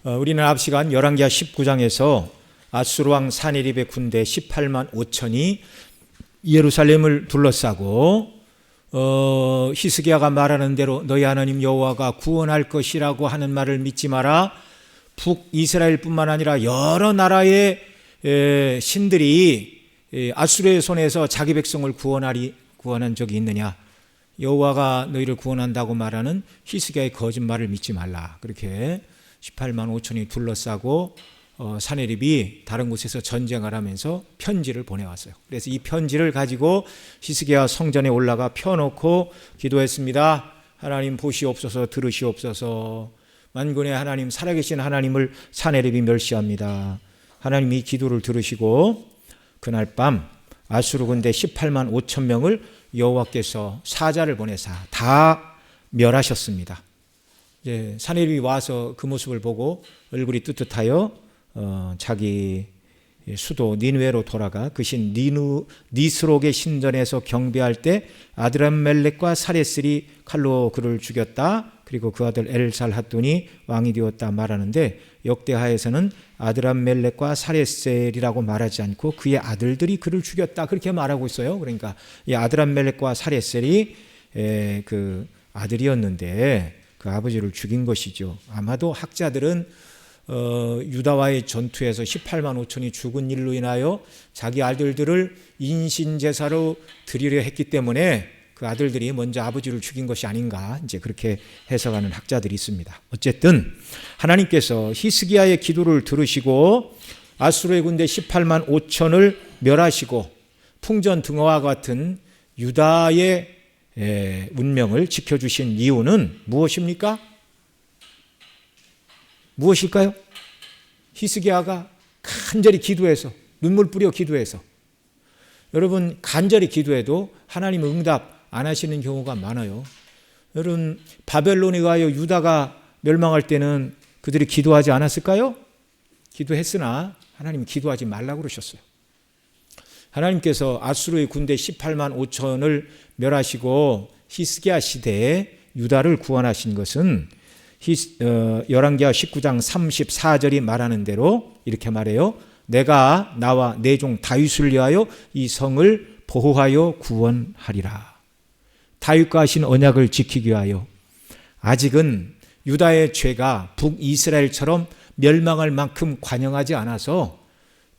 우리는 앞 시간 열왕기하 19장에서 아수르 왕 사네립의 군대 18만 5천이 예루살렘을 둘러싸고 히스기야가 말하는 대로 너희 하나님 여호와가 구원할 것이라고 하는 말을 믿지 마라. 북이스라엘뿐만 아니라 여러 나라의 신들이 아수르의 손에서 자기 백성을 구원한 적이 있느냐. 여호와가 너희를 구원한다고 말하는 히스기야의 거짓말을 믿지 말라. 그렇게 18만 5천이 둘러싸고 사네립이 다른 곳에서 전쟁을 하면서 편지를 보내왔어요. 그래서 이 편지를 가지고 히스기야 성전에 올라가 펴놓고 기도했습니다. 하나님 보시옵소서, 들으시옵소서. 만군의 하나님, 살아계신 하나님을 사네립이 멸시합니다. 하나님이 이 기도를 들으시고 그날 밤 아수르 군대 18만 5천 명을 여호와께서 사자를 보내사 다 멸하셨습니다. 이제 사네립이 와서 그 모습을 보고 얼굴이 뜨뜻하여 자기 수도 니느웨로 돌아가 그 신 니스록의 신전에서 경배할 때 아드람멜렉과 사레셀이 칼로 그를 죽였다. 그리고 그 아들 엘살핫돈이 왕이 되었다 말하는데 역대하에서는 아드람멜렉과 사레셀이라고 말하지 않고 그의 아들들이 그를 죽였다 그렇게 말하고 있어요. 그러니까 이 아드람멜렉과 사레셀이 그 아들이었는데 그 아버지를 죽인 것이죠. 아마도 학자들은 유다와의 전투에서 18만 5천이 죽은 일로 인하여 자기 아들들을 인신제사로 드리려 했기 때문에 그 아들들이 먼저 아버지를 죽인 것이 아닌가 이제 그렇게 해석하는 학자들이 있습니다. 어쨌든 하나님께서 히스기야의 기도를 들으시고 아수르의 군대 18만 5천을 멸하시고 풍전등화와 같은 유다의 운명을 지켜주신 이유는 무엇입니까? 무엇일까요? 히스기야가 간절히 기도해서 눈물 뿌려 기도해서 여러분 간절히 기도해도 하나님 응답 안 하시는 경우가 많아요. 여러분 바벨론에 가여 유다가 멸망할 때는 그들이 기도하지 않았을까요? 기도했으나 하나님이 기도하지 말라고 그러셨어요. 하나님께서 아수르의 군대 18만 5천을 멸하시고 히스기야 시대에 유다를 구원하신 것은 열왕기하 19장 34절이 말하는 대로 이렇게 말해요. 내가 나와 내 종 다윗을 위하여 이 성을 보호하여 구원하리라. 다윗과 하신 언약을 지키기 위하여 아직은 유다의 죄가 북이스라엘처럼 멸망할 만큼 관영하지 않아서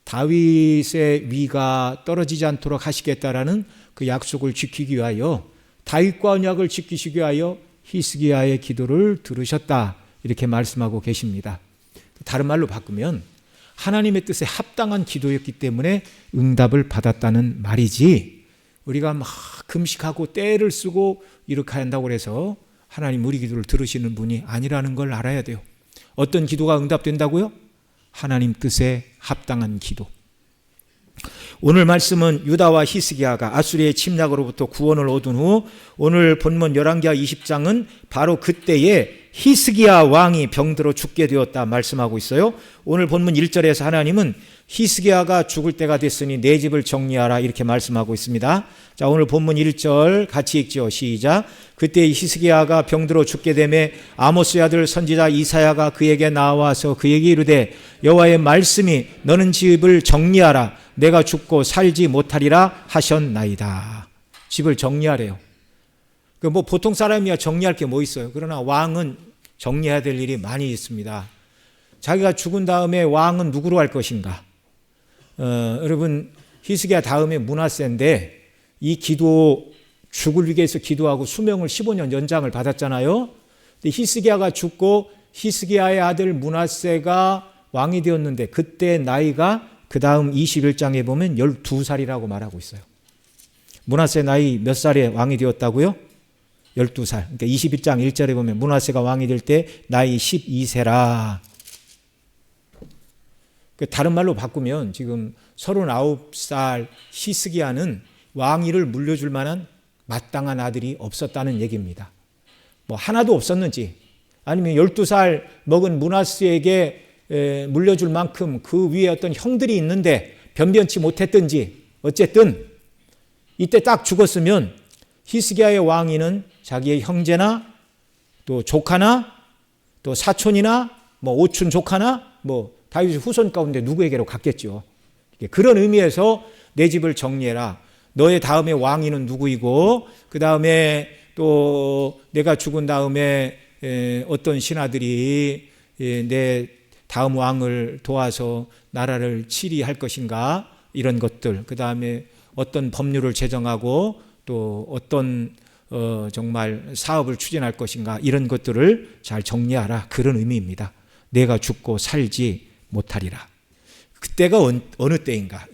다윗의 위가 떨어지지 않도록 하시겠다라는 그 약속을 지키기 위하여 다윗과 언약을 지키시기 위하여 히스기야의 기도를 들으셨다 이렇게 말씀하고 계십니다. 다른 말로 바꾸면 하나님의 뜻에 합당한 기도였기 때문에 응답을 받았다는 말이지 우리가 막 금식하고 때를 쓰고 이렇게 한다고 해서 하나님 우리 기도를 들으시는 분이 아니라는 걸 알아야 돼요. 어떤 기도가 응답된다고요? 하나님 뜻에 합당한 기도. 오늘 말씀은 유다와 히스기야가 아수르의 침략으로부터 구원을 얻은 후 오늘 본문 열왕기하 20장은 바로 그때에 히스기야 왕이 병들어 죽게 되었다 말씀하고 있어요. 오늘 본문 1절에서 하나님은 히스기야가 죽을 때가 됐으니 내 집을 정리하라 이렇게 말씀하고 있습니다. 자, 오늘 본문 1절 같이 읽죠. 시작. 그때 히스기야가 병들어 죽게 되매 아모스의 아들 선지자 이사야가 그에게 나와서 그에게 이르되 여호와의 말씀이 너는 집을 정리하라 내가 죽고 살지 못하리라 하셨나이다. 집을 정리하래요. 뭐 보통 사람이야 정리할 게 뭐 있어요. 그러나 왕은 정리해야 될 일이 많이 있습니다. 자기가 죽은 다음에 왕은 누구로 할 것인가? 여러분 히스기야 다음에 므낫세인데 이 기도 죽을 위해서 기도하고 수명을 15년 연장을 받았잖아요. 근데 히스기야가 죽고 히스기야의 아들 므낫세가 왕이 되었는데 그때 나이가 그 다음 21장에 보면 12살이라고 말하고 있어요. 므낫세 나이 몇 살에 왕이 되었다고요? 12살. 그러니까 21장 1절에 보면 므낫세가 왕이 될 때 나이 12세라. 다른 말로 바꾸면 지금 39살 히스기야는 왕위를 물려줄 만한 마땅한 아들이 없었다는 얘기입니다. 뭐 하나도 없었는지 아니면 12살 먹은 므낫세에게 물려줄 만큼 그 위에 어떤 형들이 있는데 변변치 못했든지 어쨌든 이때 딱 죽었으면 히스기야의 왕위는 자기의 형제나 또 조카나 또 사촌이나 뭐 오춘 조카나 뭐 다윗의 후손 가운데 누구에게로 갔겠죠. 그런 의미에서 내 집을 정리해라. 너의 다음에 왕위는 누구이고 그 다음에 또 내가 죽은 다음에 어떤 신하들이 내 다음 왕을 도와서 나라를 치리할 것인가 이런 것들, 그 다음에 어떤 법률을 제정하고 또 어떤 정말 사업을 추진할 것인가 이런 것들을 잘 정리하라, 그런 의미입니다. 내가 죽고 살지 못하리라. 그때가 어느 때인가?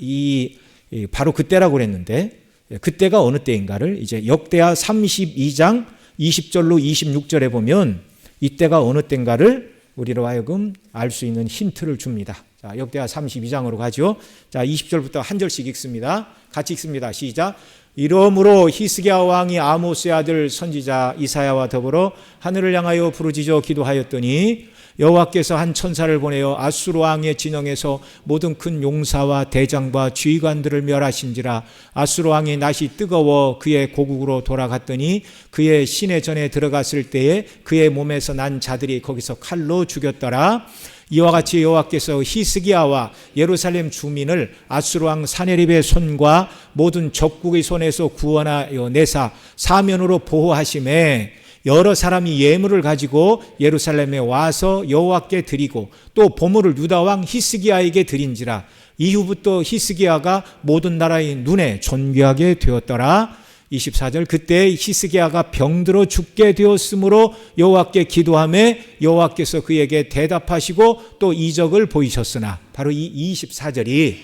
바로 그때라고 그랬는데 그때가 어느 때인가를 이제 역대하 32장 20절로 26절에 보면 이때가 어느 때인가를 우리로 하여금 알 수 있는 힌트를 줍니다. 자, 역대하 32장으로 가죠. 자, 20절부터 한 절씩 읽습니다. 같이 읽습니다. 시작. 이러므로 히스기야 왕이 아모스의 아들 선지자 이사야와 더불어 하늘을 향하여 부르짖어 기도하였더니 여호와께서 한 천사를 보내어 아수르 왕의 진영에서 모든 큰 용사와 대장과 지휘관들을 멸하신지라. 아수르 왕의 낯이 뜨거워 그의 고국으로 돌아갔더니 그의 시내 전에 들어갔을 때에 그의 몸에서 난 자들이 거기서 칼로 죽였더라. 이와 같이 여호와께서 히스기야와 예루살렘 주민을 아수르 왕 사네립의 손과 모든 적국의 손에서 구원하여 내사 사면으로 보호하심에 여러 사람이 예물을 가지고 예루살렘에 와서 여호와께 드리고 또 보물을 유다 왕 히스기야에게 드린지라. 이후부터 히스기야가 모든 나라의 눈에 존귀하게 되었더라. 24절. 그때 히스기야가 병들어 죽게 되었으므로 여호와께 기도하매 여호와께서 그에게 대답하시고 또 이적을 보이셨으나. 바로 이 24절이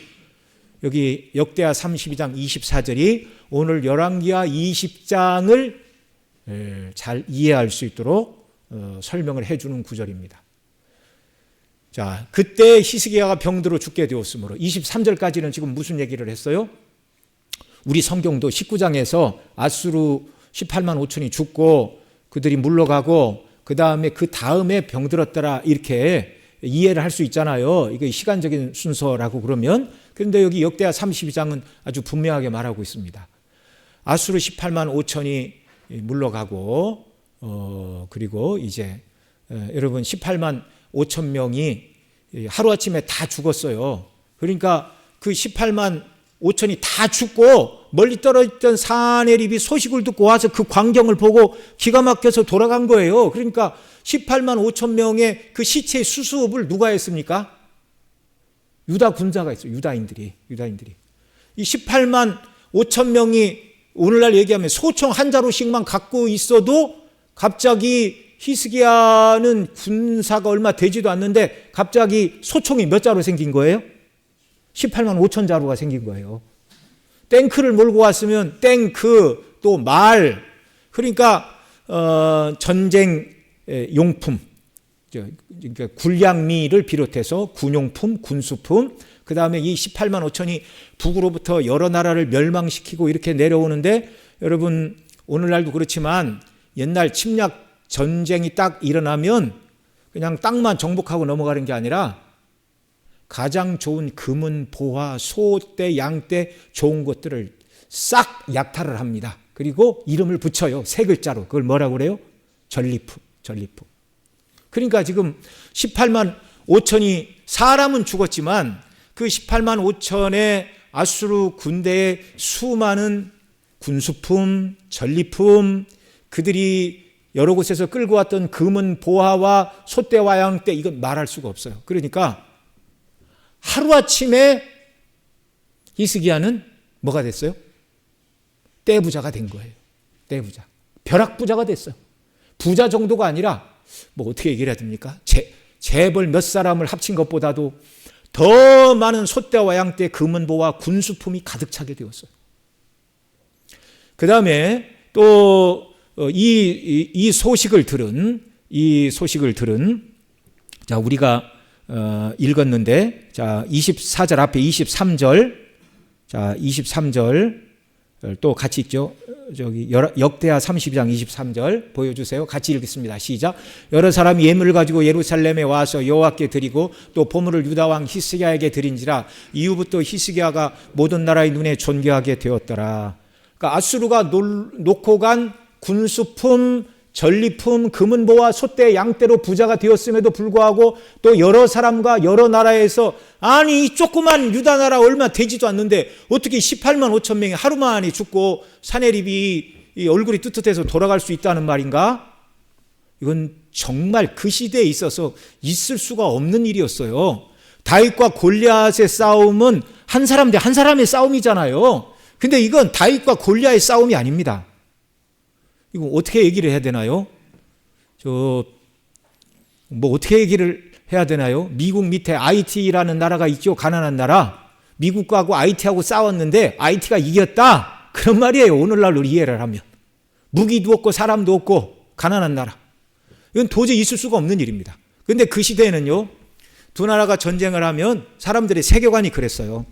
여기 역대하 32장 24절이 오늘 열왕기하 20장을 잘 이해할 수 있도록 설명을 해주는 구절입니다. 자, 그때 히스기야가 병들어 죽게 되었으므로 23절까지는 지금 무슨 얘기를 했어요? 우리 성경도 19장에서 아수르 18만 5천이 죽고 그들이 물러가고 그 다음에 병들었더라 이렇게 이해를 할 수 있잖아요. 이게 시간적인 순서라고 그러면. 그런데 여기 역대하 32장은 아주 분명하게 말하고 있습니다. 아수르 18만 5천이 물러가고 그리고 이제 여러분 18만 5천 명이 하루아침에 다 죽었어요. 그러니까 그 18만 5천이 다 죽고 멀리 떨어졌던 사네립이 소식을 듣고 와서 그 광경을 보고 기가 막혀서 돌아간 거예요. 그러니까 18만 5천 명의 그 시체의 수습을 누가 했습니까? 유다 군사가 있어요. 유다인들이. 이 18만 5천 명이 오늘날 얘기하면 소총 한 자루씩만 갖고 있어도 갑자기 히스기야는 군사가 얼마 되지도 않는데 갑자기 소총이 몇 자루 생긴 거예요? 18만 5천 자루가 생긴 거예요. 탱크를 몰고 왔으면 탱크 또 말, 그러니까 전쟁 용품, 그러니까 군량미를 비롯해서 군용품, 군수품, 그 다음에 이 18만 5천이 북으로부터 여러 나라를 멸망시키고 이렇게 내려오는데 여러분 오늘날도 그렇지만 옛날 침략 전쟁이 딱 일어나면 그냥 땅만 정복하고 넘어가는 게 아니라 가장 좋은 금은 보화, 소떼, 양떼 좋은 것들을 싹 약탈을 합니다. 그리고 이름을 붙여요. 세 글자로. 그걸 뭐라고 그래요? 전리품. 그러니까 지금 18만 5천이 사람은 죽었지만 그 18만 5천의 아수르 군대의 수많은 군수품, 전리품, 그들이 여러 곳에서 끌고 왔던 금은 보화와 소떼와 양떼, 이건 말할 수가 없어요. 그러니까 하루아침에 히스기야는 뭐가 됐어요? 떼부자가 된 거예요. 떼부자. 벼락부자가 됐어요. 부자 정도가 아니라 뭐 어떻게 얘기를 해야 됩니까? 재벌 몇 사람을 합친 것보다도 더 많은 소떼와 양떼, 금은 보화, 군수품이 가득 차게 되었어요. 그 다음에 또 이 소식을 들은 자, 우리가 읽었는데, 자, 24절 앞에 23절, 자, 23절 또 같이 읽죠. 저기 역대하 32장 23절 보여주세요. 같이 읽겠습니다. 시작. 여러 사람이 예물을 가지고 예루살렘에 와서 여호와께 드리고 또 보물을 유다 왕 히스기야에게 드린지라. 이후부터 히스기야가 모든 나라의 눈에 존귀하게 되었더라. 그러니까 아수르가 놓고 간 군수품, 전리품, 금은보와 소떼, 양떼로 부자가 되었음에도 불구하고 또 여러 사람과 여러 나라에서 아니 이 조그만 유다 나라 얼마 되지도 않는데 어떻게 18만 5천 명이 하루 만에 죽고 사내립이 이 얼굴이 뚜렷해서 돌아갈 수 있다는 말인가? 이건 정말 그 시대에 있어서 있을 수가 없는 일이었어요. 다윗과 골리앗의 싸움은 한 사람 대 한 사람의 싸움이잖아요. 근데 이건 다윗과 골리앗의 싸움이 아닙니다. 이거 어떻게 얘기를 해야 되나요? 어떻게 얘기를 해야 되나요? 미국 밑에 IT라는 나라가 있죠. 가난한 나라. 미국하고 IT하고 싸웠는데 IT가 이겼다. 그런 말이에요. 오늘날로 이해를 하면. 무기도 없고 사람도 없고 가난한 나라. 이건 도저히 있을 수가 없는 일입니다. 그런데 그 시대에는요. 두 나라가 전쟁을 하면 사람들의 세계관이 그랬어요.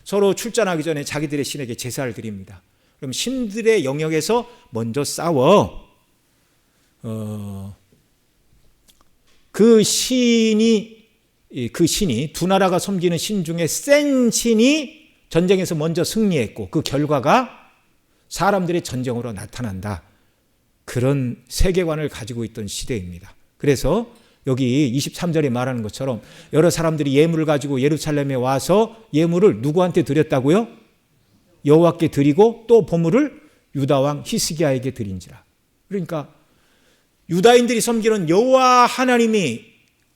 서로 출전하기 전에 자기들의 신에게 제사를 드립니다. 그럼 신들의 영역에서 먼저 싸워. 그 신이 두 나라가 섬기는 신 중에 센 신이 전쟁에서 먼저 승리했고 그 결과가 사람들의 전쟁으로 나타난다. 그런 세계관을 가지고 있던 시대입니다. 그래서 여기 23절에 말하는 것처럼 여러 사람들이 예물을 가지고 예루살렘에 와서 예물을 누구한테 드렸다고요? 여호와께 드리고 또 보물을 유다 왕 히스기야에게 드린지라. 그러니까 유다인들이 섬기는 여호와 하나님이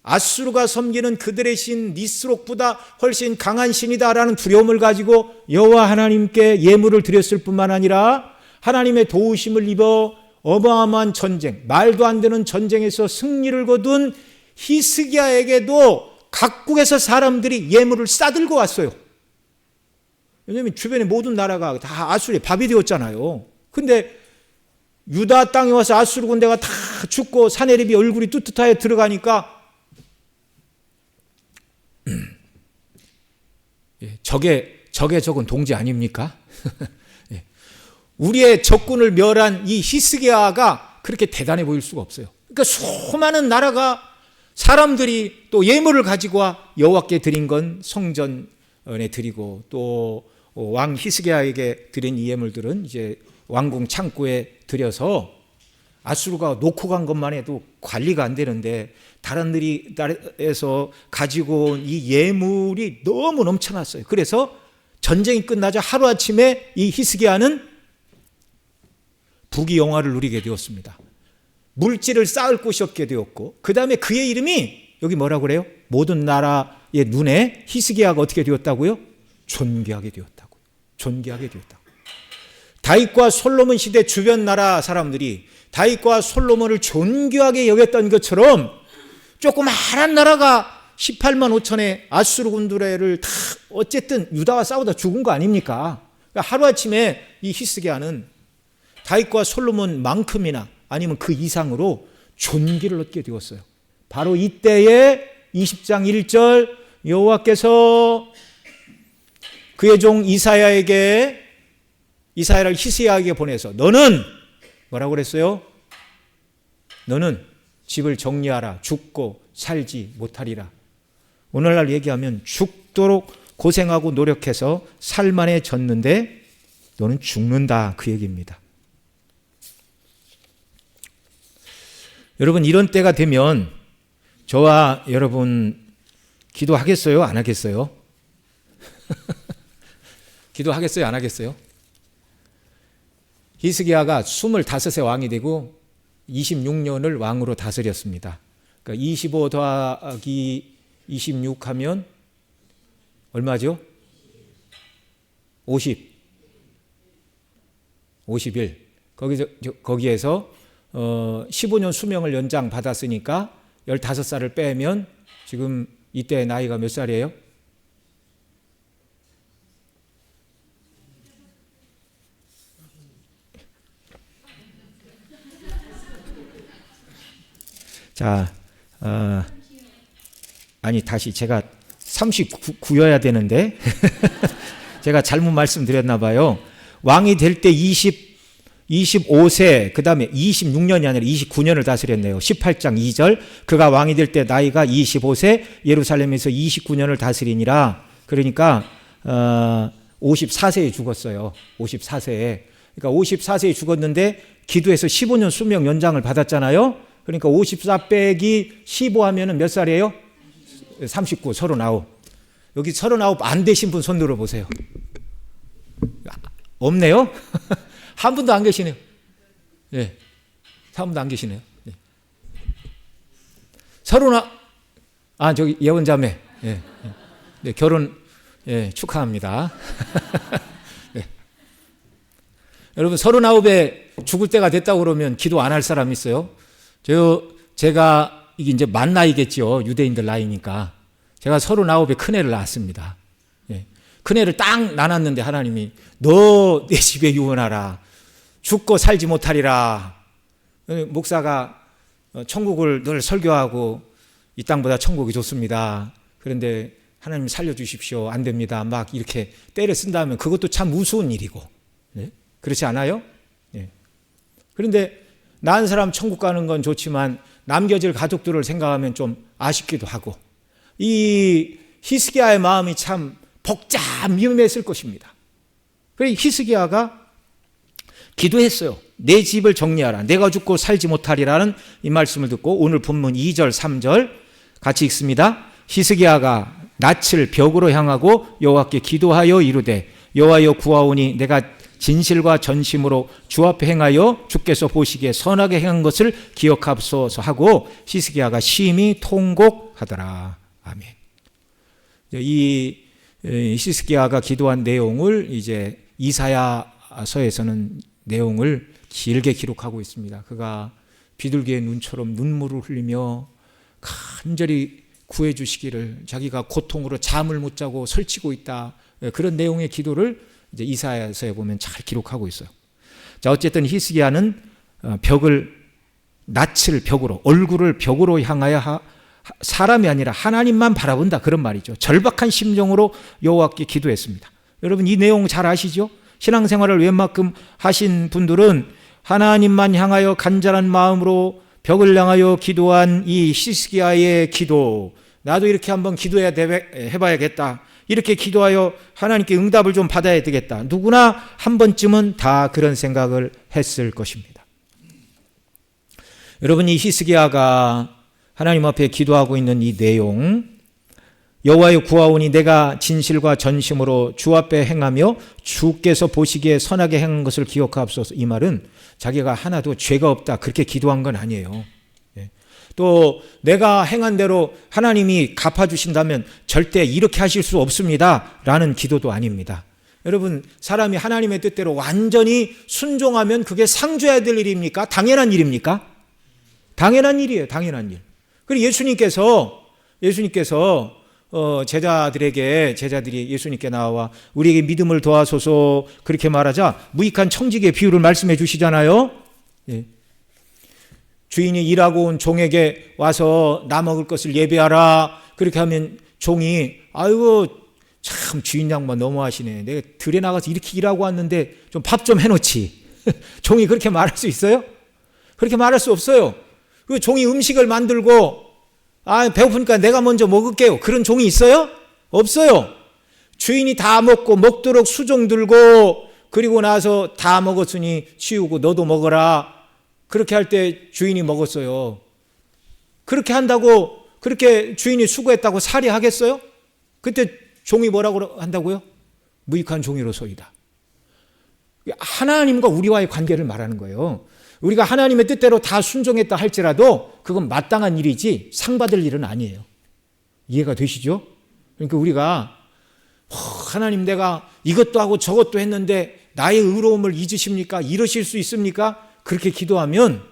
아수르가 섬기는 그들의 신 니스록보다 훨씬 강한 신이다라는 두려움을 가지고 여호와 하나님께 예물을 드렸을 뿐만 아니라 하나님의 도우심을 입어 어마어마한 전쟁, 말도 안 되는 전쟁에서 승리를 거둔 히스기야에게도 각국에서 사람들이 예물을 싸들고 왔어요. 왜냐하면 주변의 모든 나라가 다 아수르의 밥이 되었잖아요. 근데 유다 땅에 와서 아수르 군대가 다 죽고 사내립이 얼굴이 뚜렷하게 들어가니까 적은 동지 아닙니까? 우리의 적군을 멸한 이 히스기야가 그렇게 대단해 보일 수가 없어요. 그러니까 수많은 나라가 사람들이 또 예물을 가지고 와 여호와께 드린 건 성전에 드리고 또 왕 히스기야에게 드린 이 예물들은 이제 왕궁 창고에 들여서 아수르가 놓고 간 것만 해도 관리가 안 되는데 다른 나라에서 가지고 온 이 예물이 너무 넘쳐났어요. 그래서 전쟁이 끝나자 하루아침에 이 히스기야는 부귀영화를 누리게 되었습니다. 물질을 쌓을 곳이 없게 되었고 그 다음에 그의 이름이 여기 뭐라고 그래요? 모든 나라의 눈에 히스기야가 어떻게 되었다고요? 존귀하게 되었다고요. 존귀하게 되었다고. 다윗과 솔로몬 시대 주변 나라 사람들이 다윗과 솔로몬을 존귀하게 여겼던 것처럼 조그마한 나라가 18만 5천의 아수르 군대를 다 어쨌든 유다와 싸우다 죽은 거 아닙니까? 그러니까 하루아침에 이 히스기야는 다윗과 솔로몬만큼이나 아니면 그 이상으로 존귀를 얻게 되었어요. 바로 이때에 20장 1절 여호와께서 그의 종 이사야를 히스기야에게 보내서 너는 뭐라고 그랬어요? 너는 집을 정리하라. 죽고 살지 못하리라. 오늘날 얘기하면 죽도록 고생하고 노력해서 살만해졌는데 너는 죽는다. 그 얘기입니다. 여러분 이런 때가 되면 저와 여러분 기도하겠어요? 안 하겠어요? 기도하겠어요? 안 하겠어요? 히스기야가 25세 왕이 되고 26년을 왕으로 다스렸습니다. 그러니까 25 더하기 26 하면 얼마죠? 51. 거기에서 15년 수명을 연장 받았으니까 15살을 빼면 지금 이때 나이가 몇 살이에요? 자, 아니 다시 제가 39여야 되는데 제가 잘못 말씀드렸나 봐요. 왕이 될 때 25세 그 다음에 26년이 아니라 29년을 다스렸네요. 18장 2절 그가 왕이 될 때 나이가 25세 예루살렘에서 29년을 다스리니라. 그러니까 54세에 죽었어요. 54세에. 그러니까 54세에 죽었는데 기도해서 15년 수명 연장을 받았잖아요. 그러니까 54 빼기 15 하면은 몇 살이에요? 39, 39. 여기 39 안 되신 분 손 들어보세요. 없네요? 한 분도 안 계시네요. 예. 한 분도 안 계시네요. 예. 39, 저기 예원자매. 예. 네, 결혼, 예, 축하합니다. 네. 여러분, 39에 죽을 때가 됐다고 그러면 기도 안 할 사람 있어요? 제가, 이게 이제 만 나이겠죠. 유대인들 나이니까. 제가 39에 큰애를 낳았습니다. 예. 큰애를 딱 낳았는데 하나님이 너 내 집에 유언하라. 죽고 살지 못하리라. 목사가 천국을 늘 설교하고 이 땅보다 천국이 좋습니다. 그런데 하나님 살려주십시오. 안 됩니다. 막 이렇게 때를 쓴다면 그것도 참 우스운 일이고. 네? 그렇지 않아요? 네. 그런데 낳은 사람 천국 가는 건 좋지만 남겨질 가족들을 생각하면 좀 아쉽기도 하고 이 히스기야의 마음이 참 복잡미묘했을 것입니다. 그래서 히스기야가 기도했어요. 내 집을 정리하라. 내가 죽고 살지 못하리라는 이 말씀을 듣고 오늘 본문 2절 3절 같이 읽습니다. 히스기야가 낯을 벽으로 향하고 여호와께 기도하여 이르되 여호와여 구하오니 내가 진실과 전심으로 주 앞에 행하여 주께서 보시기에 선하게 행한 것을 기억하소서 하고 히스기야가 심히 통곡하더라. 아멘. 이 히스기야가 기도한 내용을 이제 이사야서에서는 내용을 길게 기록하고 있습니다. 그가 비둘기의 눈처럼 눈물을 흘리며 간절히 구해 주시기를 자기가 고통으로 잠을 못 자고 설치고 있다. 그런 내용의 기도를 이제 이사야서에 보면 잘 기록하고 있어요. 자, 어쨌든 히스기야는 낯을 벽으로, 얼굴을 벽으로 향하여 사람이 아니라 하나님만 바라본다. 그런 말이죠. 절박한 심정으로 여호와께 기도했습니다. 여러분 이 내용 잘 아시죠? 신앙생활을 웬만큼 하신 분들은 하나님만 향하여 간절한 마음으로 벽을 향하여 기도한 이 히스기야의 기도, 나도 이렇게 한번 해봐야겠다. 이렇게 기도하여 하나님께 응답을 좀 받아야 되겠다. 누구나 한 번쯤은 다 그런 생각을 했을 것입니다. 여러분 이 히스기야가 하나님 앞에 기도하고 있는 이 내용, 여호와여 구하오니 내가 진실과 전심으로 주 앞에 행하며 주께서 보시기에 선하게 행한 것을 기억하옵소서. 이 말은 자기가 하나도 죄가 없다 그렇게 기도한 건 아니에요. 또 내가 행한 대로 하나님이 갚아주신다면 절대 이렇게 하실 수 없습니다 라는 기도도 아닙니다. 여러분 사람이 하나님의 뜻대로 완전히 순종하면 그게 상줘야 될 일입니까? 당연한 일입니까? 당연한 일이에요. 당연한 일. 그리고 예수님께서 제자들이 예수님께 나와 우리에게 믿음을 도와소서 그렇게 말하자 무익한 청지기의 비유를 말씀해 주시잖아요. 예. 주인이 일하고 온 종에게 와서 나 먹을 것을 예배하라. 그렇게 하면 종이 아이고 참 주인 양반 너무하시네. 내가 들에 나가서 이렇게 일하고 왔는데 좀 밥 좀 해놓지. 종이 그렇게 말할 수 있어요? 그렇게 말할 수 없어요. 그 종이 음식을 만들고 배고프니까 내가 먼저 먹을게요. 그런 종이 있어요? 없어요. 주인이 다 먹도록 수종 들고 그리고 나서 다 먹었으니 치우고 너도 먹어라. 그렇게 할 때 주인이 먹었어요. 그렇게 한다고 그렇게 주인이 수고했다고 살해하겠어요? 그때 종이 뭐라고 한다고요? 무익한 종이로소이다. 하나님과 우리와의 관계를 말하는 거예요. 우리가 하나님의 뜻대로 다 순종했다 할지라도 그건 마땅한 일이지 상받을 일은 아니에요. 이해가 되시죠? 그러니까 우리가 하나님 내가 이것도 하고 저것도 했는데 나의 의로움을 잊으십니까? 이러실 수 있습니까? 그렇게 기도하면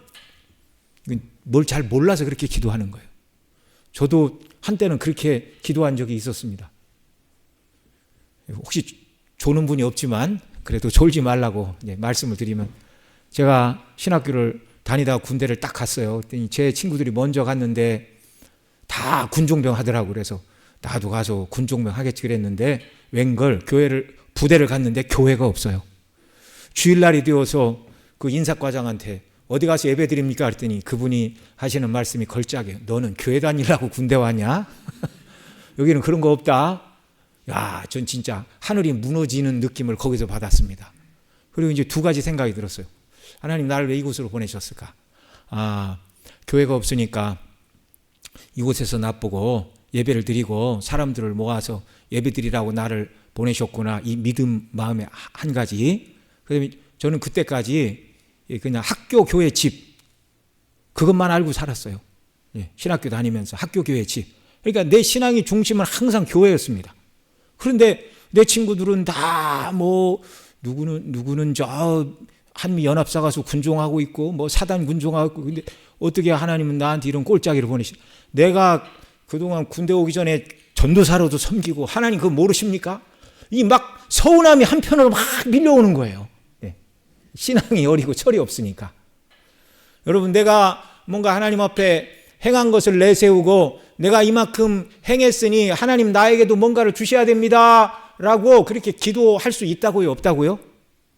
뭘 잘 몰라서 그렇게 기도하는 거예요. 저도 한때는 그렇게 기도한 적이 있었습니다. 혹시 조는 분이 없지만 그래도 졸지 말라고 말씀을 드리면 제가 신학교를 다니다가 군대를 딱 갔어요. 그랬더니 제 친구들이 먼저 갔는데 다 군종병 하더라고. 그래서 나도 가서 군종병 하겠지 그랬는데 웬걸 부대를 갔는데 교회가 없어요. 주일날이 되어서 그 인사과장한테 어디 가서 예배 드립니까? 그랬더니 그분이 하시는 말씀이 걸작이에요. 너는 교회 다니려고 군대 왔냐? 여기는 그런 거 없다. 야, 전 진짜 하늘이 무너지는 느낌을 거기서 받았습니다. 그리고 이제 두 가지 생각이 들었어요. 하나님, 나를 왜 이곳으로 보내셨을까? 교회가 없으니까 이곳에서 나보고 예배를 드리고 사람들을 모아서 예배 드리라고 나를 보내셨구나. 이 믿음 마음의 한 가지. 그다음에 저는 그때까지 그냥 학교, 교회, 집 그것만 알고 살았어요. 신학교 다니면서 학교, 교회, 집. 그러니까 내 신앙의 중심은 항상 교회였습니다. 그런데 내 친구들은 다 누구는 저 한미연합사 가서 군종하고 있고 사단 군종하고 있고, 근데 어떻게 하나님은 나한테 이런 꼴짜기를 보내시? 내가 그동안 군대 오기 전에 전도사로도 섬기고 하나님 그거 모르십니까? 이 막 서운함이 한편으로 막 밀려오는 거예요. 신앙이 어리고 철이 없으니까. 여러분, 내가 뭔가 하나님 앞에 행한 것을 내세우고 내가 이만큼 행했으니 하나님 나에게도 뭔가를 주셔야 됩니다 라고 그렇게 기도할 수 있다고요? 없다고요?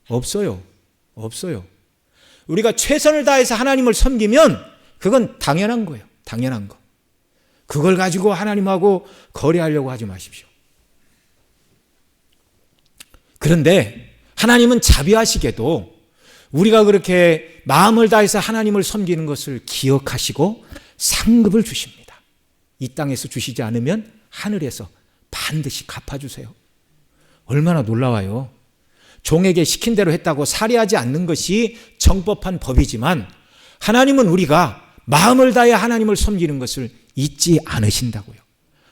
없어요. 우리가 최선을 다해서 하나님을 섬기면 그건 당연한 거예요. 당연한 거. 그걸 가지고 하나님하고 거래하려고 하지 마십시오. 그런데 하나님은 자비하시게도 우리가 그렇게 마음을 다해서 하나님을 섬기는 것을 기억하시고 상급을 주십니다. 이 땅에서 주시지 않으면 하늘에서 반드시 갚아주세요. 얼마나 놀라워요. 종에게 시킨 대로 했다고 살해하지 않는 것이 정법한 법이지만 하나님은 우리가 마음을 다해 하나님을 섬기는 것을 잊지 않으신다고요.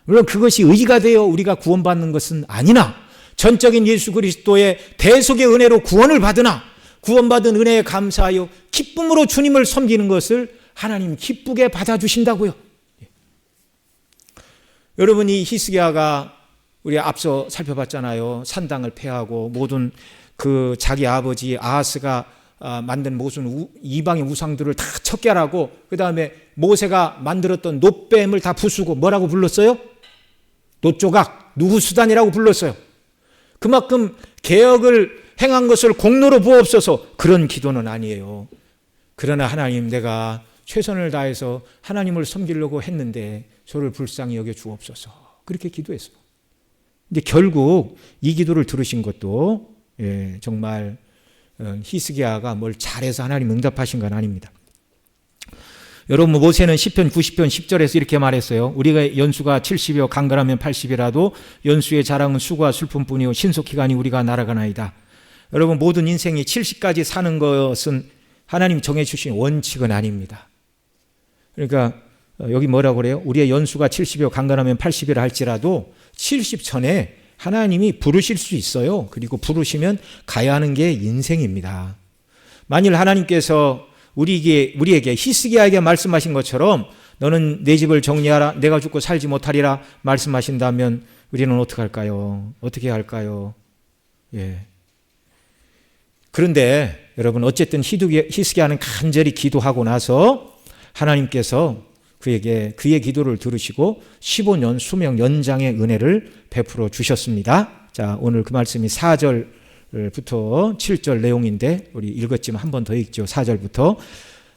물론 그것이 의지가 되어 우리가 구원받는 것은 아니나 전적인 예수 그리스도의 대속의 은혜로 구원을 받으나 구원받은 은혜에 감사하여 기쁨으로 주님을 섬기는 것을 하나님 기쁘게 받아주신다고요. 여러분, 이 히스기야가 우리 앞서 살펴봤잖아요. 산당을 폐하고 모든 그 자기 아버지 아하스가 만든 모든 이방의 우상들을 다 척결하고 그 다음에 모세가 만들었던 놋뱀을 다 부수고 뭐라고 불렀어요? 놋조각, 누후수단이라고 불렀어요. 그만큼 개혁을 행한 것을 공로로 부옵소서. 그런 기도는 아니에요. 그러나 하나님, 내가 최선을 다해서 하나님을 섬기려고 했는데 저를 불쌍히 여겨 주옵소서. 그렇게 기도했어요. 근데 결국 이 기도를 들으신 것도 정말 히스기야가 뭘 잘해서 하나님 응답하신 건 아닙니다. 여러분, 모세는 시편 90편 10절에서 이렇게 말했어요. 우리가 연수가 70이요 강건하면 80이라도 연수의 자랑은 수고와 슬픔뿐이요 신속히가니 우리가 날아가나이다. 여러분, 모든 인생이 70까지 사는 것은 하나님 정해주신 원칙은 아닙니다. 그러니까 여기 뭐라고 그래요? 우리의 연수가 70이요 강건하면 80이라 할지라도 70 전에 하나님이 부르실 수 있어요. 그리고 부르시면 가야 하는 게 인생입니다. 만일 하나님께서 우리에게 히스기야에게 말씀하신 것처럼 너는 내 집을 정리하라, 내가 죽고 살지 못하리라 말씀하신다면 우리는 어떻게 할까요? 어떻게 할까요? 그런데 여러분, 어쨌든 히스기야는 간절히 기도하고 나서 하나님께서 그의 기도를 들으시고 15년 수명 연장의 은혜를 베풀어 주셨습니다. 자, 오늘 그 말씀이 4절부터 7절 내용인데 우리 읽었지만 한 번 더 읽죠. 4절부터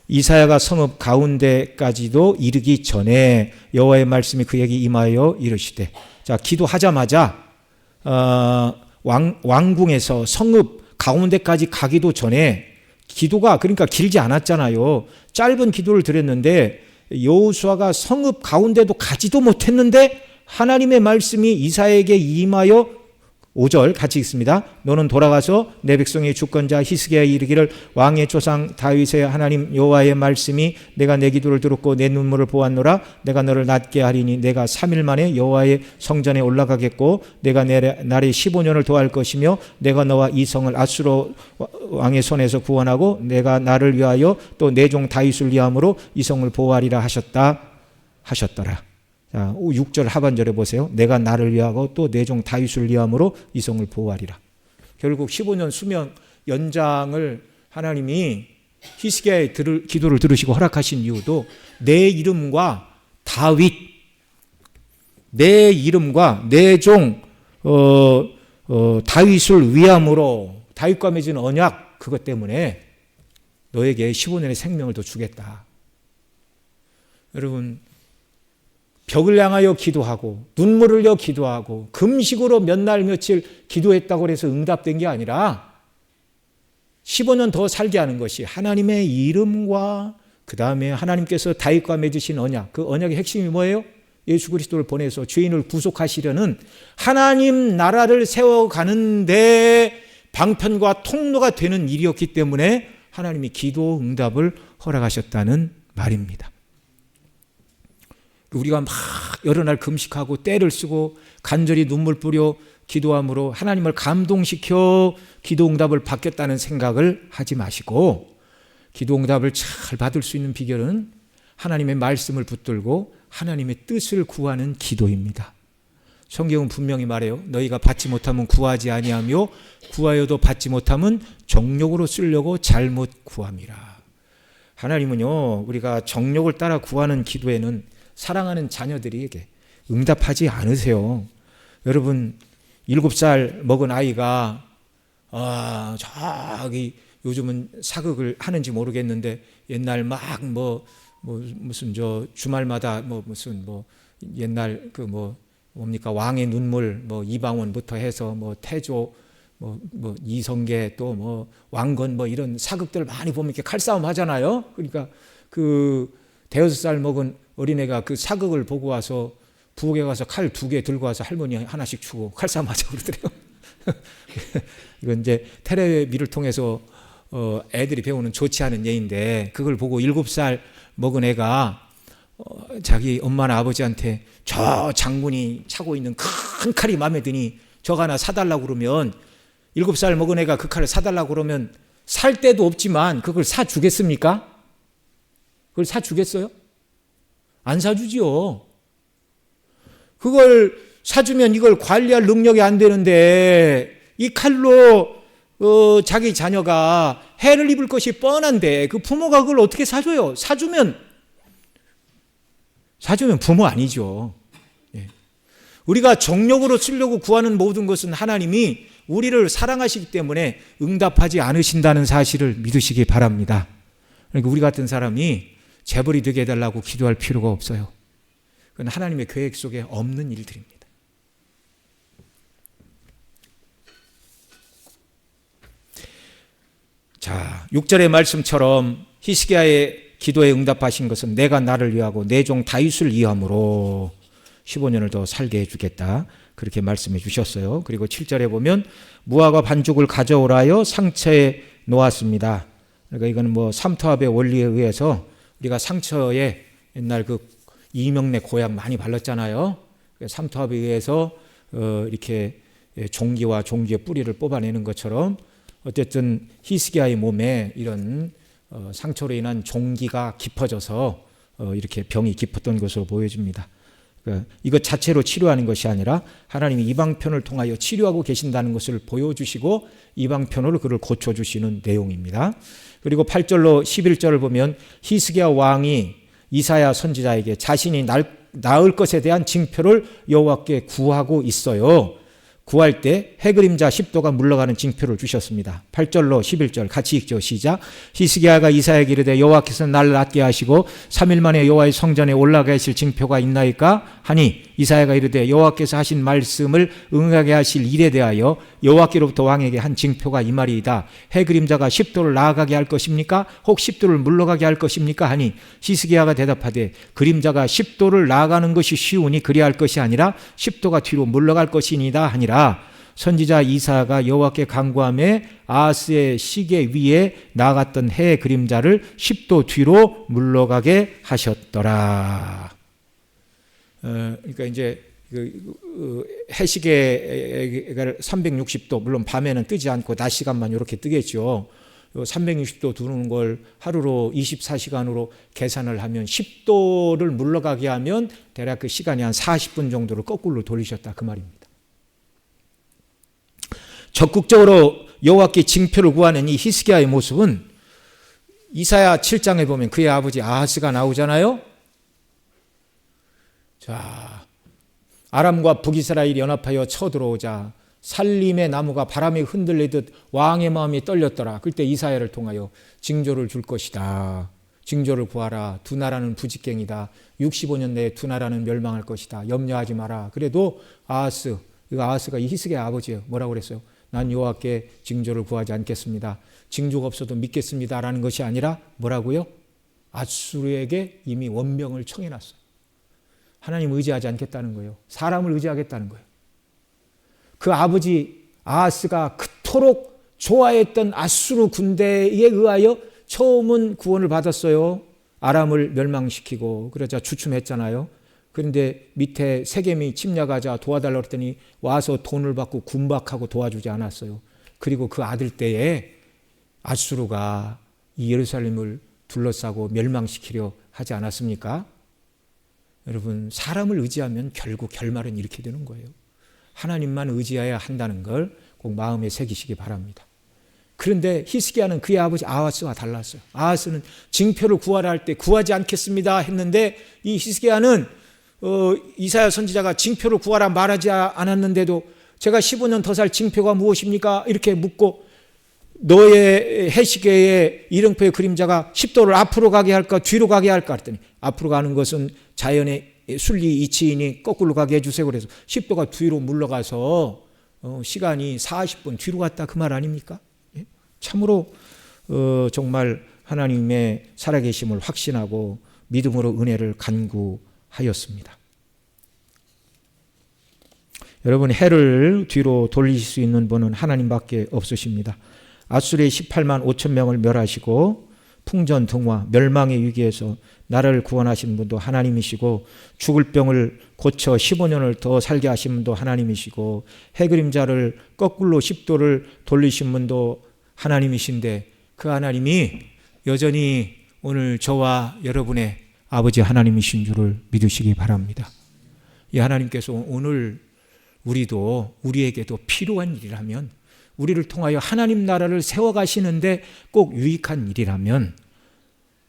이사야가 성읍 가운데까지도 이르기 전에 여호와의 말씀이 그에게 임하여 이르시되. 자, 기도하자마자 왕궁에서 성읍 가운데까지 가기도 전에 기도가 그러니까 길지 않았잖아요. 짧은 기도를 드렸는데 여호수아가 성읍 가운데도 가지도 못했는데 하나님의 말씀이 이사야에게 임하여 5절 같이 읽습니다. 너는 돌아가서 내 백성의 주권자 히스기야에 이르기를 왕의 조상 다윗의 하나님 여호와의 말씀이 내가 내 기도를 들었고 내 눈물을 보았노라. 내가 너를 낫게 하리니 내가 3일 만에 여호와의 성전에 올라가겠고 내가 나를 15년을 도할 것이며 내가 너와 이 성을 앗수로 왕의 손에서 구원하고 내가 나를 위하여 또 내 종 다윗을 위함으로 이 성을 보호하리라 하셨더라. 자, 6절 하반절에 보세요. 내가 나를 위하고 또 내 종 다윗을 위함으로 이 성을 보호하리라. 결국 15년 수명 연장을 하나님이 히스기야의 기도를 들으시고 허락하신 이유도 내 이름과 다윗, 내 이름과 내 종 다윗을 위함으로 다윗과 맺은 언약 그것 때문에 너에게 15년의 생명을 더 주겠다. 여러분, 벽을 향하여 기도하고 눈물을 흘려 기도하고 금식으로 몇 날 며칠 기도했다고 해서 응답된 게 아니라 15년 더 살게 하는 것이 하나님의 이름과 그 다음에 하나님께서 다윗과 맺으신 언약, 그 언약의 핵심이 뭐예요? 예수 그리스도를 보내서 죄인을 구속하시려는 하나님 나라를 세워가는데 방편과 통로가 되는 일이었기 때문에 하나님이 기도 응답을 허락하셨다는 말입니다. 우리가 막 여러 날 금식하고 때를 쓰고 간절히 눈물 뿌려 기도함으로 하나님을 감동시켜 기도 응답을 받겠다는 생각을 하지 마시고, 기도 응답을 잘 받을 수 있는 비결은 하나님의 말씀을 붙들고 하나님의 뜻을 구하는 기도입니다. 성경은 분명히 말해요. 너희가 받지 못하면 구하지 아니하며 구하여도 받지 못하면 정욕으로 쓰려고 잘못 구함이라. 하나님은요, 우리가 정욕을 따라 구하는 기도에는 사랑하는 자녀들에게 응답하지 않으세요. 여러분, 7살 먹은 아이가 저기 요즘은 사극을 하는지 모르겠는데 옛날 막 무슨 저 주말마다 무슨 옛날 뭡니까 왕의 눈물 이방원부터 해서 태조 이성계 또 왕건 이런 사극들 많이 보면 이렇게 칼싸움 하잖아요. 그러니까 그 대여섯 살 먹은 어린애가 그 사극을 보고 와서 부엌에 가서 칼 2개 들고 와서 할머니 하나씩 주고 칼싸움 하자고 그러더래요. 이건 이제 텔레비를 통해서 애들이 배우는 좋지 않은 예인데, 그걸 보고 7살 먹은 애가 자기 엄마나 아버지한테 저 장군이 차고 있는 큰 칼이 마음에 드니 저거 하나 사달라고 그러면, 7살 먹은 애가 그 칼을 사달라고 그러면 살 데도 없지만 그걸 사주겠습니까? 그걸 사주겠어요? 안 사주지요. 그걸 사주면 이걸 관리할 능력이 안 되는데, 이 칼로 자기 자녀가 해를 입을 것이 뻔한데 그 부모가 그걸 어떻게 사줘요? 사주면 부모 아니죠. 우리가 정욕으로 쓰려고 구하는 모든 것은 하나님이 우리를 사랑하시기 때문에 응답하지 않으신다는 사실을 믿으시기 바랍니다. 그러니까 우리 같은 사람이 재벌이 되게 해달라고 기도할 필요가 없어요. 그건 하나님의 계획 속에 없는 일들입니다. 자, 6절의 말씀처럼 히스기야의 기도에 응답하신 것은 내가 나를 위하고 내 종 다윗을 위함으로 15년을 더 살게 해주겠다, 그렇게 말씀해 주셨어요. 그리고 7절에 보면 무화과 반죽을 가져오라여 상처에 놓았습니다. 그러니까 이거는 삼투압의 원리에 의해서 우리가 상처에 옛날 그 이명래 고약 많이 발랐잖아요. 삼투압에 의해서 이렇게 종기와 종기의 뿌리를 뽑아내는 것처럼 어쨌든 히스기야의 몸에 이런 상처로 인한 종기가 깊어져서 이렇게 병이 깊었던 것으로 보여집니다. 그러니까 이것 자체로 치료하는 것이 아니라 하나님이 이방편을 통하여 치료하고 계신다는 것을 보여주시고 이방편으로 그를 고쳐주시는 내용입니다. 그리고 8절로 11절을 보면 히스기야 왕이 이사야 선지자에게 자신이 낳을 것에 대한 징표를 여호와께 구하고 있어요. 구할 때 해그림자 10도가 물러가는 징표를 주셨습니다. 8절로 11절 같이 읽죠. 시작. 히스기야가 이사야에게 이르되 여호와께서 나를 낫게 하시고 3일 만에 여호와의 성전에 올라가 하실 징표가 있나이까 하니, 이사야가 이르되 여호와께서 하신 말씀을 응하게 하실 일에 대하여 여호와께로부터 왕에게 한 징표가 이 말이이다. 해그림자가 10도를 나아가게 할 것입니까? 혹 10도를 물러가게 할 것입니까? 하니, 히스기야가 대답하되 그림자가 10도를 나아가는 것이 쉬우니 그리할 것이 아니라 10도가 뒤로 물러갈 것이니이다 하니라. 선지자 이사야가 여호와께 간구하며 아하스의 시계 위에 나갔던 해의 그림자를 10도 뒤로 물러가게 하셨더라. 그러니까 이제 해시계가 360도, 물론 밤에는 뜨지 않고 낮 시간만 이렇게 뜨겠죠. 360도 두는 걸 하루로 24시간으로 계산을 하면 10도를 물러가게 하면 대략 그 시간이 한 40분 정도를 거꾸로 돌리셨다, 그 말입니다. 적극적으로 여호와께 징표를 구하는 이 히스기야의 모습은 이사야 7장에 보면 그의 아버지 아하스가 나오잖아요. 자, 아람과 북이스라엘이 연합하여 쳐들어오자 살림의 나무가 바람에 흔들리듯 왕의 마음이 떨렸더라. 그때 이사야를 통하여 징조를 줄 것이다. 징조를 구하라. 두 나라는 부직갱이다. 65년 내에 두 나라는 멸망할 것이다. 염려하지 마라. 그래도 아하스가 이 히스기야 아버지예요. 뭐라고 그랬어요? 난 여호와께 징조를 구하지 않겠습니다. 징조가 없어도 믿겠습니다라는 것이 아니라 뭐라고요? 앗수르에게 이미 원명을 청해놨어요. 하나님 의지하지 않겠다는 거예요. 사람을 의지하겠다는 거예요. 그 아버지 아하스가 그토록 좋아했던 앗수르 군대에 의하여 처음은 구원을 받았어요. 아람을 멸망시키고 그러자 주춤했잖아요. 그런데 밑에 세겜이 침략하자 도와달라고 했더니 와서 돈을 받고 군박하고 도와주지 않았어요. 그리고 그 아들 때에 앗수르가 이 예루살렘을 둘러싸고 멸망시키려 하지 않았습니까? 여러분, 사람을 의지하면 결국 결말은 이렇게 되는 거예요. 하나님만 의지해야 한다는 걸 꼭 마음에 새기시기 바랍니다. 그런데 히스기야는 그의 아버지 아하스와 달랐어요. 아하스는 징표를 구하라 할 때 구하지 않겠습니다 했는데, 이 히스기야는 이사야 선지자가 징표를 구하라 말하지 않았는데도 제가 15년 더 살 징표가 무엇입니까? 이렇게 묻고, 너의 해시계의 이름표의 그림자가 10도를 앞으로 가게 할까 뒤로 가게 할까 했더니, 앞으로 가는 것은 자연의 순리 이치이니 거꾸로 가게 해주세요. 그래서 10도가 뒤로 물러가서 시간이 40분 뒤로 갔다, 그 말 아닙니까? 참으로 정말 하나님의 살아계심을 확신하고 믿음으로 은혜를 간구하였습니다. 여러분, 해를 뒤로 돌리실 수 있는 분은 하나님밖에 없으십니다. 앗수르의 18만 5천 명을 멸하시고 풍전등화 멸망의 위기에서 나라를 구원하신 분도 하나님이시고, 죽을 병을 고쳐 15년을 더 살게 하신 분도 하나님이시고, 해그림자를 거꾸로 10도를 돌리신 분도 하나님이신데, 그 하나님이 여전히 오늘 저와 여러분의 아버지 하나님이신 줄을 믿으시기 바랍니다. 이 하나님께서 오늘 우리에게도 필요한 일이라면, 우리를 통하여 하나님 나라를 세워가시는데 꼭 유익한 일이라면,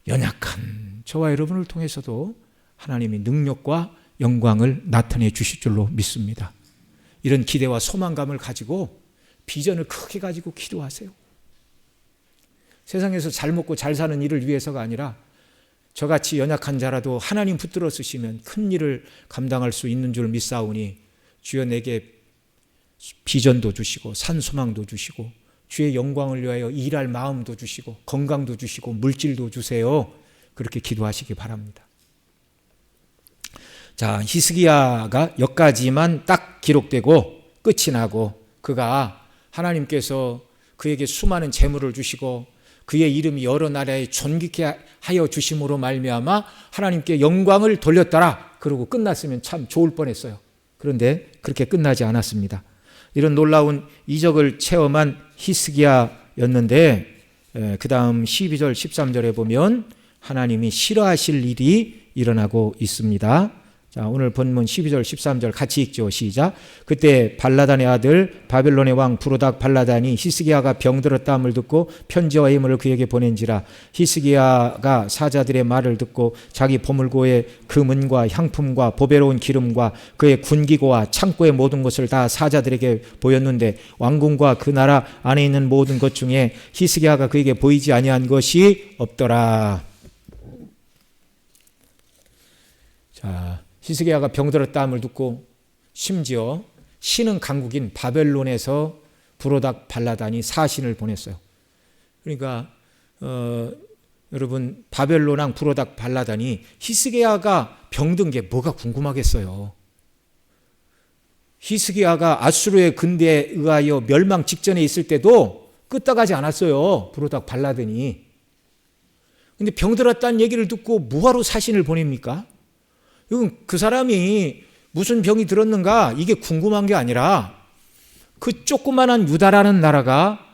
연약한 저와 여러분을 통해서도 하나님의 능력과 영광을 나타내 주실 줄로 믿습니다. 이런 기대와 소망감을 가지고 비전을 크게 가지고 기도하세요. 세상에서 잘 먹고 잘 사는 일을 위해서가 아니라 저같이 연약한 자라도 하나님 붙들어 쓰시면 큰 일을 감당할 수 있는 줄 믿사오니, 주여 내게 비전도 주시고 산소망도 주시고 주의 영광을 위하여 일할 마음도 주시고 건강도 주시고 물질도 주세요. 그렇게 기도하시기 바랍니다. 자, 히스기야가 여기까지만 딱 기록되고 끝이 나고, 그가 하나님께서 그에게 수많은 재물을 주시고 그의 이름이 여러 나라에 존귀케 하여 주심으로 말미암아 하나님께 영광을 돌렸더라, 그러고 끝났으면 참 좋을 뻔했어요. 그런데 그렇게 끝나지 않았습니다. 이런 놀라운 이적을 체험한 히스기야였는데, 그 다음 12절 13절에 보면 하나님이 싫어하실 일이 일어나고 있습니다. 자, 오늘 본문 12절 13절 같이 읽죠. 시작. 그때 발라단의 아들 바벨론의 왕 부로닥 발라단이 히스기야가 병들었다함을 듣고 편지와 예물을 그에게 보낸지라. 히스기야가 사자들의 말을 듣고 자기 보물고의 금은과 향품과 보배로운 기름과 그의 군기고와 창고의 모든 것을 다 사자들에게 보였는데, 왕궁과 그 나라 안에 있는 모든 것 중에 히스기야가 그에게 보이지 아니한 것이 없더라. 자, 히스기야가 병들었다함을 듣고 심지어 신은 강국인 바벨론에서 부로닥 발라단이 사신을 보냈어요. 그러니까 여러분, 바벨론 왕 부로닥 발라단이 히스기야가 병든 게 뭐가 궁금하겠어요. 히스기야가 아수르의 근대에 의하여 멸망 직전에 있을 때도 끄떡하지 않았어요, 부로닥 발라단이. 근데 병들었다는 얘기를 듣고 뭐하러 사신을 보냅니까? 이건 그 사람이 무슨 병이 들었는가 이게 궁금한 게 아니라, 그 조그만한 유다라는 나라가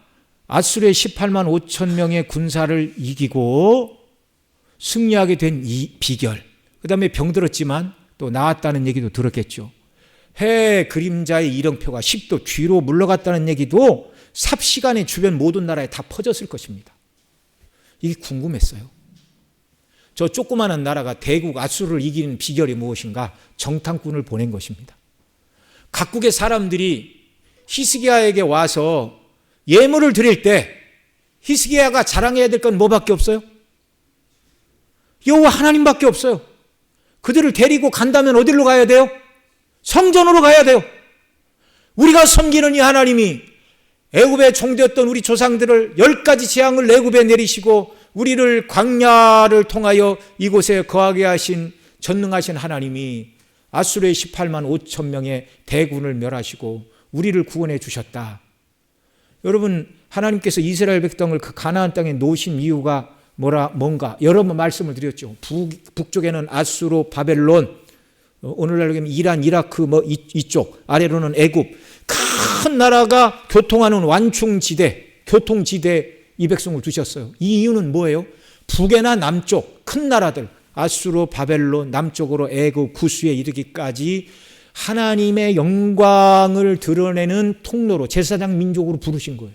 아수르의 18만 5천 명의 군사를 이기고 승리하게 된 이 비결, 그 다음에 병들었지만 또 나았다는 얘기도 들었겠죠. 해 그림자의 이름표가 10도 뒤로 물러갔다는 얘기도 삽시간에 주변 모든 나라에 다 퍼졌을 것입니다. 이게 궁금했어요. 저 조그마한 나라가 대국 아수르를 이기는 비결이 무엇인가? 정탐꾼을 보낸 것입니다. 각국의 사람들이 히스기야에게 와서 예물을 드릴 때 히스기야가 자랑해야 될 건 뭐밖에 없어요? 여호와 하나님밖에 없어요. 그들을 데리고 간다면 어디로 가야 돼요? 성전으로 가야 돼요. 우리가 섬기는 이 하나님이 애굽에 종되었던 우리 조상들을 10가지 재앙을 애굽에 내리시고 우리를 광야를 통하여 이곳에 거하게 하신 전능하신 하나님이 아수르의 18만 5천 명의 대군을 멸하시고 우리를 구원해 주셨다. 여러분, 하나님께서 이스라엘 백성을 그 가나안 땅에 놓으신 이유가 뭔가 여러 번 말씀을 드렸죠. 북쪽에는 아수르, 바벨론, 오늘날로 하면 이란, 이라크 이쪽, 아래로는 애굽, 큰 나라가 교통하는 완충지대, 교통지대 이 백성을 두셨어요. 이 이유는 뭐예요? 북에나 남쪽 큰 나라들, 아수르, 바벨론, 남쪽으로 애굽, 구스에 이르기까지 하나님의 영광을 드러내는 통로로 제사장 민족으로 부르신 거예요.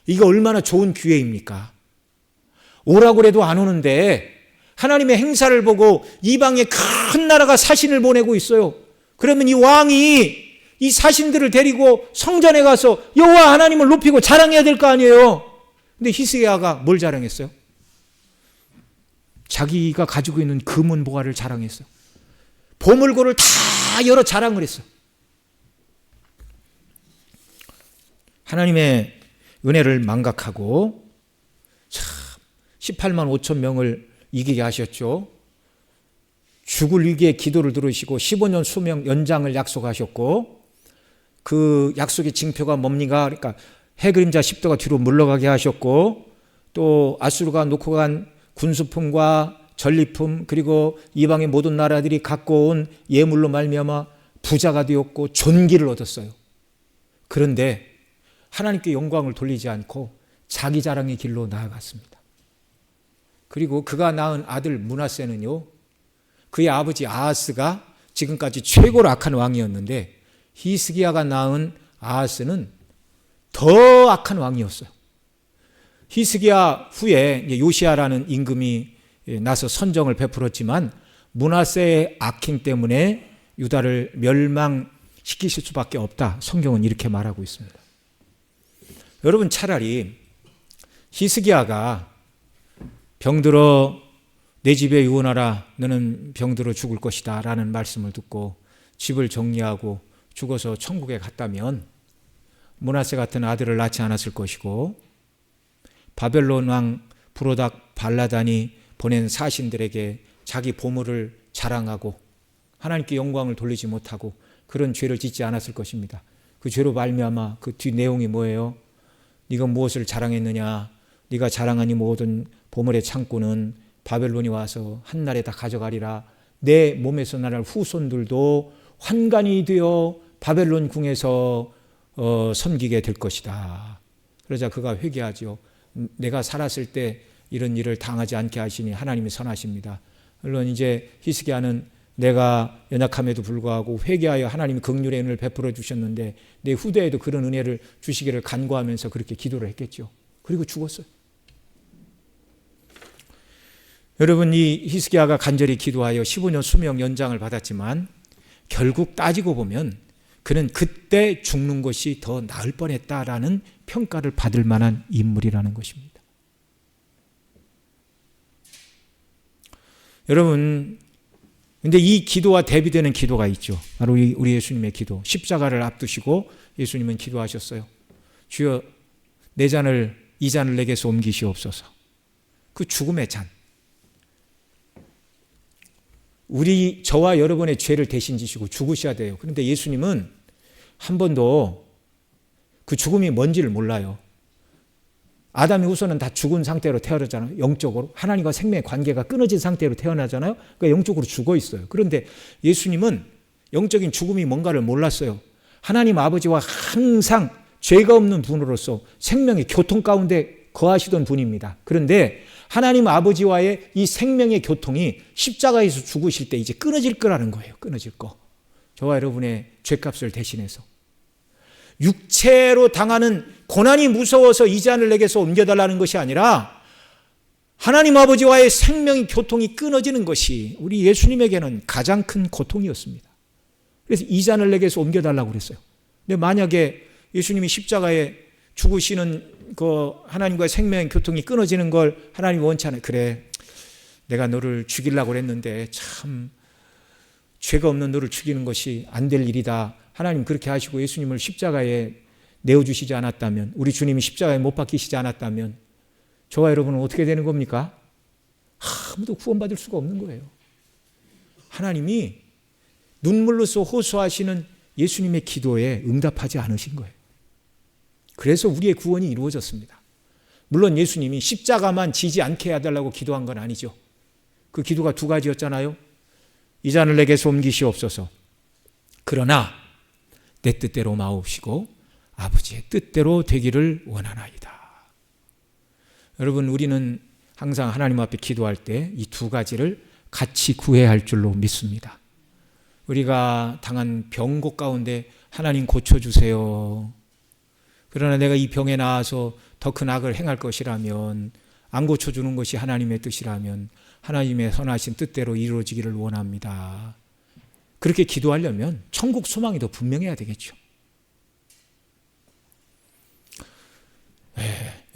이게 얼마나 좋은 기회입니까? 오라고 해도 안 오는데 하나님의 행사를 보고 이방의 큰 나라가 사신을 보내고 있어요. 그러면 이 왕이 이 사신들을 데리고 성전에 가서 여호와 하나님을 높이고 자랑해야 될 거 아니에요. 근데 히스기야가 뭘 자랑했어요? 자기가 가지고 있는 금은 보화를 자랑했어요. 보물고를 다 여러 자랑을 했어요. 하나님의 은혜를 망각하고 참 18만 5천 명을 이기게 하셨죠. 죽을 위기에 기도를 들으시고 15년 수명 연장을 약속하셨고 그 약속의 징표가 뭡니까? 그러니까 해그림자 10도가 뒤로 물러가게 하셨고 또 아수르가 놓고 간 군수품과 전리품 그리고 이방의 모든 나라들이 갖고 온 예물로 말미암아 부자가 되었고 존귀를 얻었어요. 그런데 하나님께 영광을 돌리지 않고 자기 자랑의 길로 나아갔습니다. 그리고 그가 낳은 아들 므낫세는요, 그의 아버지 아하스가 지금까지 최고로 악한 왕이었는데 히스기야가 낳은 아하스는 더 악한 왕이었어요. 히스기야 후에 요시야라는 임금이 나서 선정을 베풀었지만 므낫세의 악행 때문에 유다를 멸망시키실 수밖에 없다. 성경은 이렇게 말하고 있습니다. 여러분, 차라리 히스기야가 병들어 내 집에 유언하라 너는 병들어 죽을 것이다 라는 말씀을 듣고 집을 정리하고 죽어서 천국에 갔다면 므낫세 같은 아들을 낳지 않았을 것이고 바벨론 왕 브로닥 발라단이 보낸 사신들에게 자기 보물을 자랑하고 하나님께 영광을 돌리지 못하고 그런 죄를 짓지 않았을 것입니다. 그 죄로 말미암아 그 뒤 내용이 뭐예요? 네가 무엇을 자랑했느냐? 네가 자랑하니 모든 보물의 창고는 바벨론이 와서 한날에 다 가져가리라. 내 몸에서 나날 후손들도 환관이 되어 바벨론 궁에서 섬기게 될 것이다. 그러자 그가 회개하죠. 내가 살았을 때 이런 일을 당하지 않게 하시니 하나님이 선하십니다. 물론 이제 히스기야는 내가 연약함에도 불구하고 회개하여 하나님이 긍휼의 은혜를 베풀어 주셨는데 내 후대에도 그런 은혜를 주시기를 간구하면서 그렇게 기도를 했겠죠. 그리고 죽었어요. 여러분, 이 히스기야가 간절히 기도하여 15년 수명 연장을 받았지만 결국 따지고 보면 그는 그때 죽는 것이 더 나을 뻔했다라는 평가를 받을 만한 인물이라는 것입니다. 여러분, 근데 이 기도와 대비되는 기도가 있죠. 바로 우리 예수님의 기도. 십자가를 앞두시고 예수님은 기도하셨어요. 주여, 내 잔을 이 잔을 내게서 옮기시옵소서. 그 죽음의 잔. 저와 여러분의 죄를 대신 지시고 죽으셔야 돼요. 그런데 예수님은 한 번도 그 죽음이 뭔지를 몰라요. 아담이 우선은 다 죽은 상태로 태어나잖아요. 영적으로. 하나님과 생명의 관계가 끊어진 상태로 태어나잖아요. 그러니까 영적으로 죽어 있어요. 그런데 예수님은 영적인 죽음이 뭔가를 몰랐어요. 하나님 아버지와 항상 죄가 없는 분으로서 생명의 교통 가운데 거하시던 분입니다. 그런데 하나님 아버지와의 이 생명의 교통이 십자가에서 죽으실 때 이제 끊어질 거라는 거예요. 끊어질 거. 저와 여러분의 죄값을 대신해서. 육체로 당하는 고난이 무서워서 이 잔을 내게서 옮겨달라는 것이 아니라 하나님 아버지와의 생명의 교통이 끊어지는 것이 우리 예수님에게는 가장 큰 고통이었습니다. 그래서 이 잔을 내게서 옮겨달라고 그랬어요. 근데 만약에 예수님이 십자가에 죽으시는 그 하나님과의 생명의 교통이 끊어지는 걸 하나님이 원치 않아요. 그래, 내가 너를 죽이려고 했는데 참 죄가 없는 너를 죽이는 것이 안 될 일이다. 하나님 그렇게 하시고 예수님을 십자가에 내어주시지 않았다면, 우리 주님이 십자가에 못 박히시지 않았다면 저와 여러분은 어떻게 되는 겁니까? 아무도 구원받을 수가 없는 거예요. 하나님이 눈물로써 호소하시는 예수님의 기도에 응답하지 않으신 거예요. 그래서 우리의 구원이 이루어졌습니다. 물론 예수님이 십자가만 지지 않게 해달라고 기도한 건 아니죠. 그 기도가 두 가지였잖아요. 이 잔을 내게서 옮기시옵소서. 그러나 내 뜻대로 마옵시고 아버지의 뜻대로 되기를 원하나이다. 여러분, 우리는 항상 하나님 앞에 기도할 때 이 두 가지를 같이 구해야 할 줄로 믿습니다. 우리가 당한 병고 가운데 하나님 고쳐주세요. 그러나 내가 이 병에 나아서 더 큰 악을 행할 것이라면, 안 고쳐주는 것이 하나님의 뜻이라면 하나님의 선하신 뜻대로 이루어지기를 원합니다. 그렇게 기도하려면 천국 소망이 더 분명해야 되겠죠.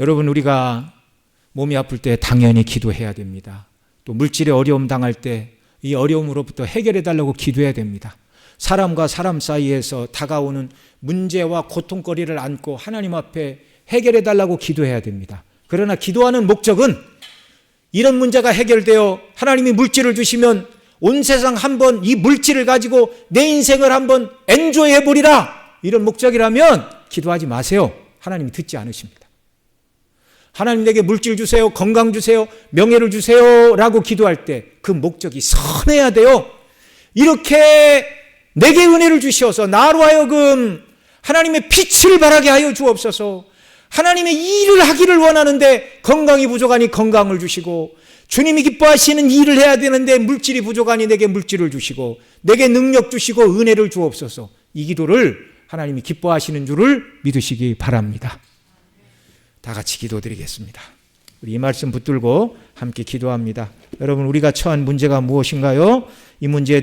여러분, 우리가 몸이 아플 때 당연히 기도해야 됩니다. 또 물질의 어려움 당할 때 이 어려움으로부터 해결해 달라고 기도해야 됩니다. 사람과 사람 사이에서 다가오는 문제와 고통거리를 안고 하나님 앞에 해결해 달라고 기도해야 됩니다. 그러나 기도하는 목적은 이런 문제가 해결되어 하나님이 물질을 주시면 온 세상 한번 이 물질을 가지고 내 인생을 한번 엔조이해 보리라, 이런 목적이라면 기도하지 마세요. 하나님이 듣지 않으십니다. 하나님 내게 물질 주세요, 건강 주세요, 명예를 주세요 라고 기도할 때 그 목적이 선해야 돼요. 이렇게 내게 은혜를 주시어서 나로 하여금 하나님의 빛을 발하게 하여 주옵소서. 하나님의 일을 하기를 원하는데 건강이 부족하니 건강을 주시고, 주님이 기뻐하시는 일을 해야 되는데 물질이 부족하니 내게 물질을 주시고, 내게 능력 주시고 은혜를 주옵소서. 이 기도를 하나님이 기뻐하시는 줄을 믿으시기 바랍니다. 다 같이 기도드리겠습니다. 우리 이 말씀 붙들고 함께 기도합니다. 여러분, 우리가 처한 문제가 무엇인가요? 이 문제에